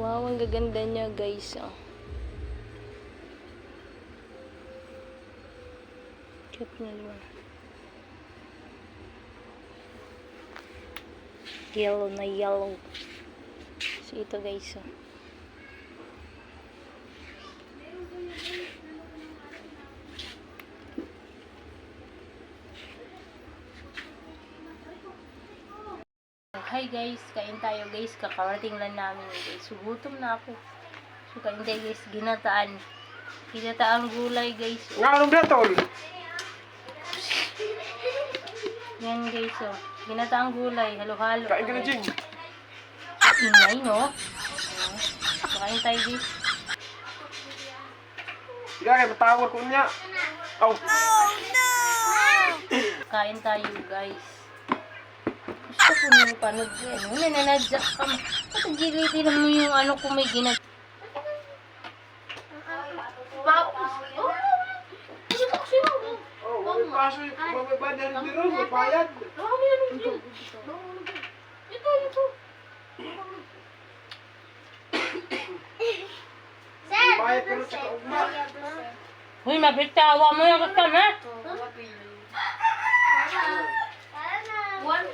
Wow, ang gaganda niya, guys. Oh. Cute na naman. Yellow na yellow. So, ito, guys. Oh. Hi guys, kain tayo guys. Kakarating lang namin guys. So, gutom na ako. So, kain tayo guys. Ginataan. Ginataang gulay guys. Nga, anong datol? Yan guys oh. Ginataang gulay. Halo-halo. Kain ka na, Jing. Ingay no? So, kain tayo guys. Sige, kaya matawag ko niya. Oh. Kain tayo guys. Gusto ko nyo panood yan. Nananadyak ka. Patagilitin mo yung ano kung may ginag... Oh, may kaso yung mababadan din ron, may bayad. May bayad ka rin sa kaugma. Uy, mabitawa mo yung gusto na. One,